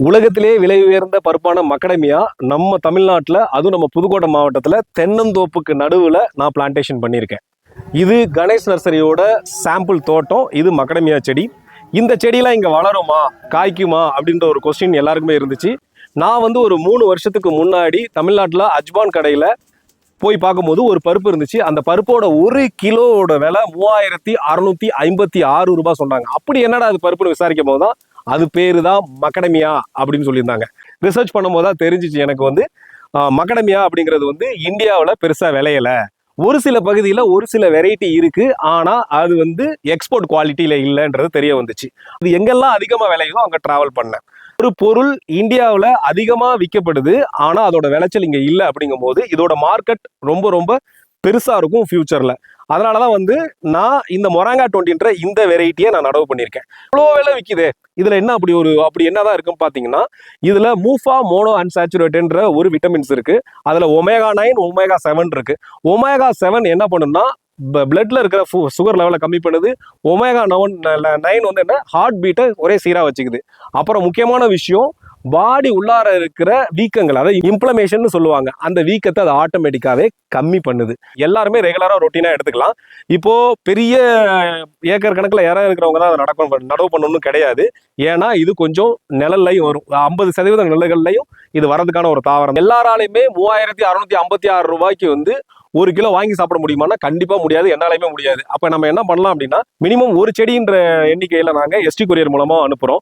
உலகத்திலே விலை உயர்ந்த பருப்பான மக்கடமியா நம்ம தமிழ்நாட்டில் அதுவும் நம்ம புதுக்கோட்டை மாவட்டத்தில் தென்னந்தோப்புக்கு நடுவில் நான் பிளான்டேஷன் பண்ணியிருக்கேன். இது கணேஷ் நர்சரியோட சாம்பிள் தோட்டம். இது மக்கடமியா செடி. இந்த செடியெலாம் இங்கே வளருமா, காய்க்குமா அப்படின்ற ஒரு கொஸ்டின் எல்லாருக்குமே இருந்துச்சு. நான் ஒரு 3 வருஷத்துக்கு முன்னாடி தமிழ்நாட்டில் அஜ்பான் கடையில் போய் பார்க்கும்போது ஒரு பருப்பு இருந்துச்சு. அந்த பருப்போட 1 கிலோவோட விலை 3656 ரூபாய் சொன்னாங்க. அப்படி என்னடா அது பருப்புன்னு விசாரிக்கும் போது தான் அது பேரு தான் மக்கடமியா அப்படின்னு சொல்லியிருந்தாங்க. ரிசர்ச் பண்ணும்போது தான் தெரிஞ்சிச்சு எனக்கு மக்கடமியா அப்படிங்கிறது இந்தியாவில் பெருசாக விளையலை. ஒரு சில பகுதியில் ஒரு சில வெரைட்டி இருக்கு, ஆனால் அது எக்ஸ்போர்ட் குவாலிட்டியில இல்லைன்றது தெரிய வந்துச்சு. அது எங்கெல்லாம் அதிகமாக விளையுதோ அங்கே டிராவல் பண்ணேன். ஒரு பொருள் இந்தியாவில் அதிகமாக விற்கப்படுது, ஆனால் அதோட விளைச்சல் இங்கே இல்லை அப்படிங்கும் போது இதோட மார்க்கெட் ரொம்ப ரொம்ப பெருசாக இருக்கும் ஃபியூச்சரில். அதனால தான் நான் இந்த மொராங்கா 20ன்ற இந்த வெரைட்டியை நான் நடவு பண்ணியிருக்கேன். இவ்வளோ விலை விற்கிது, இதில் என்ன அப்படி என்னதான் இருக்குன்னு பார்த்தீங்கன்னா, இதில் மூஃபா மோனோ அன்சாச்சுரேட்டன்ற ஒரு விட்டமின்ஸ் இருக்கு. அதில் ஒமேகா 9 ஒமேகா 7 இருக்கு. ஒமேகா 7 என்ன பண்ணுன்னா பிளட்ல இருக்கிற சுகர் லெவலை கம்மி பண்ணுது. ஒமேகா 9 என்ன ஹார்ட் பீட்டை ஒரே சீராக வச்சுக்குது. அப்புறம் முக்கியமான விஷயம், பாடி உள்ளார இருக்கிற வீக்கங்கள், அதாவது இன்ஃப்ளமேஷன் சொல்லுவாங்க, அந்த வீக்கத்தை அது ஆட்டோமேட்டிக்காவே கம்மி பண்ணுது. எல்லாருமே ரெகுலரா ரொட்டீனா எடுத்துக்கலாம். இப்போ பெரிய ஏக்கர் கணக்கில் இடம் இருக்கிறவங்க தான் அதை நடவு பண்ணணும்னு கிடையாது. ஏன்னா இது கொஞ்சம் நிழல்லையும் வரும். 50% நிலங்கள்லையும் இது வரதுக்கான ஒரு தாவரம். எல்லாராலையுமே 3656 ரூபாய்க்கு 1 கிலோ வாங்கி சாப்பிட முடியுமானா கண்டிப்பா முடியாது, என்னாலையுமே முடியாது. அப்ப நம்ம என்ன பண்ணலாம் அப்படின்னா, மினிமம் ஒரு செடின்ற எண்ணிக்கையில நாங்க ST கொரியர் மூலமா அனுப்புறோம்.